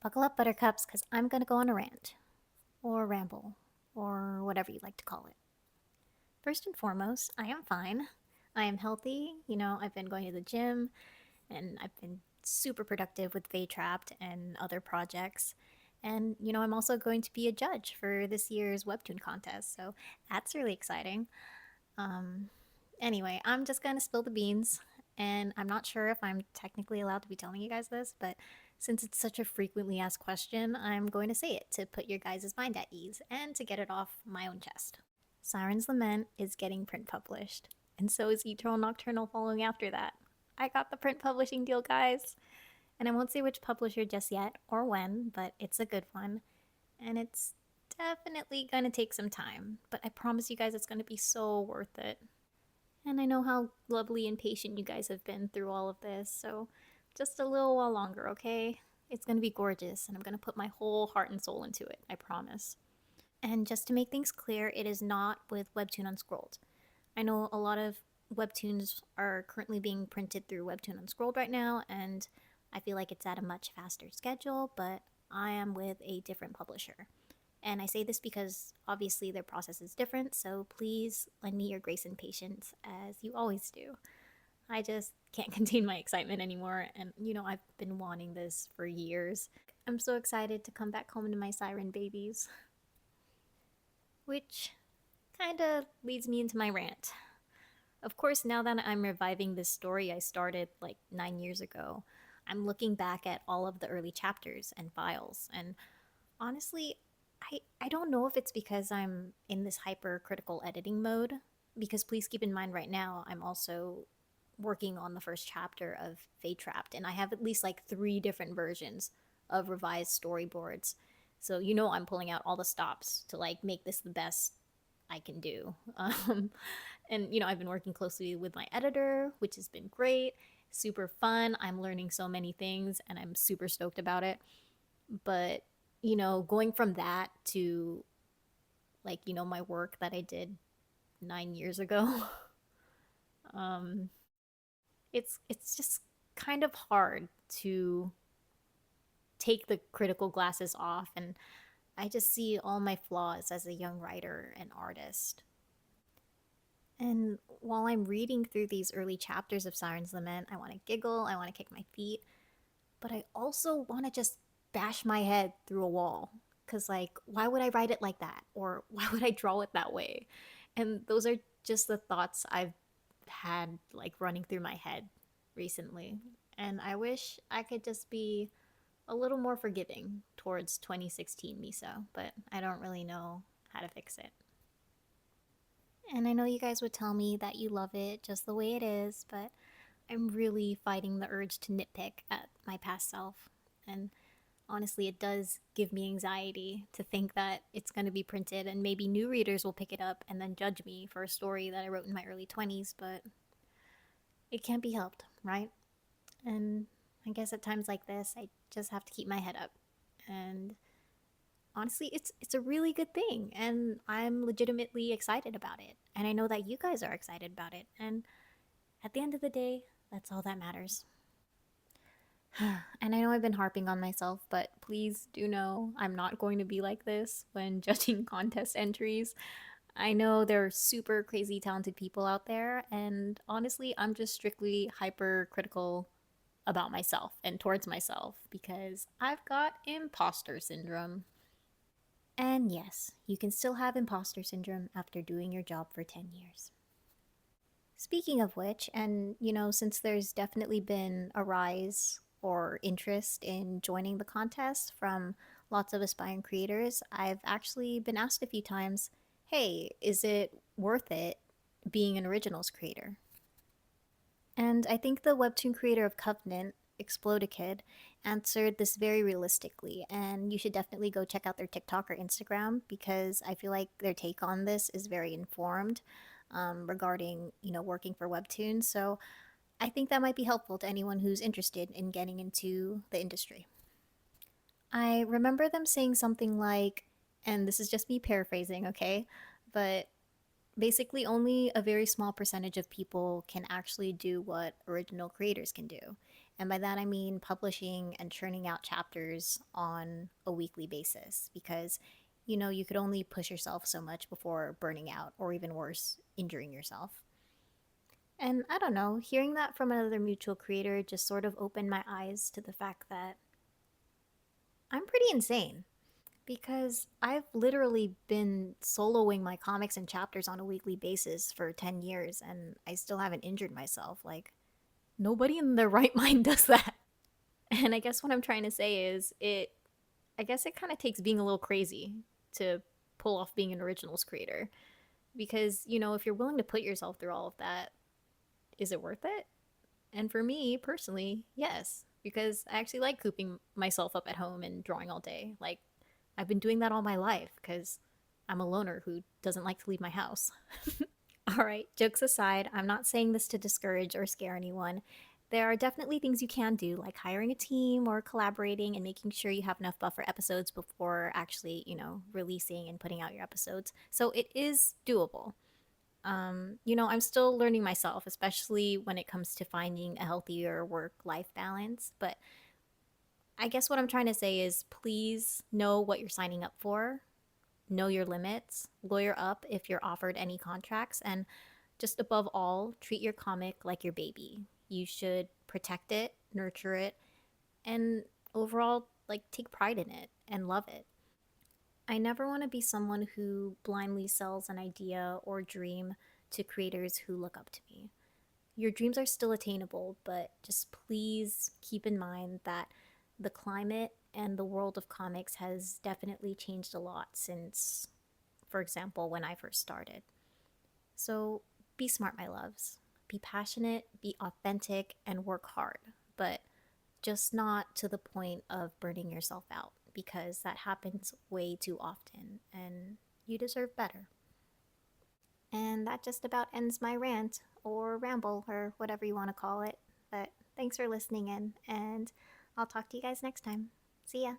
Buckle up, buttercups, because I'm going to go on a rant, or ramble, or whatever you like to call it. First and foremost, I am fine. I am healthy. I've been going to the gym, and I've been super productive with Vay Trapped and other projects. And, I'm also going to be a judge for this year's Webtoon contest, so that's really exciting. Um, anyway, I'm just going to spill the beans, and I'm not sure if I'm technically allowed to be telling you guys this, but since it's such a frequently asked question, I'm going to say it to put your guys' mind at ease and to get it off my own chest. Siren's Lament is getting print published, and so is Eternal Nocturnal following after that. I got the print publishing deal, guys, and I won't say which publisher just yet or when, but it's a good one, and it's definitely gonna take some time, but I promise you guys it's gonna be so worth it. And I know how lovely and patient you guys have been through all of this, so just a little while longer, okay? It's gonna be gorgeous, and I'm gonna put my whole heart and soul into it, I promise. And just to make things clear, it is not with Webtoon Unscrolled. I know a lot of webtoons are currently being printed through Webtoon Unscrolled right now, and I feel like it's at a much faster schedule, but I am with a different publisher. And I say this because obviously their process is different, so please lend me your grace and patience as you always do. I just can't contain my excitement anymore, and I've been wanting this for years. I'm so excited to come back home to my Siren babies. Which kind of leads me into my rant. Of course, now that I'm reviving this story I started like 9 years ago, I'm looking back at all of the early chapters and files, and honestly, I don't know if it's because I'm in this hypercritical editing mode, because please keep in mind right now, I'm also working on the first chapter of Fate Trapped, and I have at least like three different versions of revised storyboards. So I'm pulling out all the stops to like make this the best I can do. And I've been working closely with my editor, which has been great, super fun. I'm learning so many things, and I'm super stoked about it. But going from that to like my work that I did 9 years ago, um, it's just kind of hard to take the critical glasses off, and I just see all my flaws as a young writer and artist. And while I'm reading through these early chapters of Siren's Lament, I want to giggle, I want to kick my feet, but I also want to just bash my head through a wall. Because, like, why would I write it like that? Or why would I draw it that way? And those are just the thoughts I've had, like, running through my head recently. And I wish I could just be a little more forgiving towards 2016 Miso, but I don't really know how to fix it. And I know you guys would tell me that you love it just the way it is, but I'm really fighting the urge to nitpick at my past self. And honestly, it does give me anxiety to think that it's going to be printed and maybe new readers will pick it up and then judge me for a story that I wrote in my early 20s, but it can't be helped, right? And I guess at times like this, I just have to keep my head up. And honestly, it's a really good thing, and I'm legitimately excited about it. And I know that you guys are excited about it. And at the end of the day, that's all that matters. And I know I've been harping on myself, but please do know I'm not going to be like this when judging contest entries. I know there are super crazy talented people out there, and honestly, I'm just strictly hypercritical about myself and towards myself because I've got imposter syndrome. And yes, you can still have imposter syndrome after doing your job for 10 years. Speaking of which, and since there's definitely been a rise or interest in joining the contest from lots of aspiring creators, I've actually been asked a few times, hey, is it worth it being an originals creator? And I think the webtoon creator of Covenant, Explodikid, answered this very realistically, and you should definitely go check out their TikTok or Instagram because I feel like their take on this is very informed regarding working for webtoons. So I think that might be helpful to anyone who's interested in getting into the industry. I remember them saying something like, and this is just me paraphrasing, okay, but basically only a very small percentage of people can actually do what original creators can do. And by that I mean publishing and churning out chapters on a weekly basis because you could only push yourself so much before burning out or even worse, injuring yourself. And I don't know, hearing that from another mutual creator just sort of opened my eyes to the fact that I'm pretty insane because I've literally been soloing my comics and chapters on a weekly basis for 10 years and I still haven't injured myself. Like, nobody in their right mind does that. And I guess what I'm trying to say is I guess it kind of takes being a little crazy to pull off being an originals creator because, if you're willing to put yourself through all of that, is it worth it? And for me personally, yes, because I actually like cooping myself up at home and drawing all day. Like, I've been doing that all my life because I'm a loner who doesn't like to leave my house. All right, jokes aside, I'm not saying this to discourage or scare anyone. There are definitely things you can do, like hiring a team or collaborating and making sure you have enough buffer episodes before actually, releasing and putting out your episodes. So it is doable. I'm still learning myself, especially when it comes to finding a healthier work life balance. But I guess what I'm trying to say is please know what you're signing up for, know your limits, lawyer up if you're offered any contracts, and just above all, treat your comic like your baby. You should protect it, nurture it, and overall, like, take pride in it and love it. I never want to be someone who blindly sells an idea or dream to creators who look up to me. Your dreams are still attainable, but just please keep in mind that the climate and the world of comics has definitely changed a lot since, for example, when I first started. So be smart, my loves. Be passionate, be authentic, and work hard, but just not to the point of burning yourself out because that happens way too often and you deserve better. And that just about ends my rant or ramble or whatever you want to call it. But thanks for listening in, and I'll talk to you guys next time. See ya.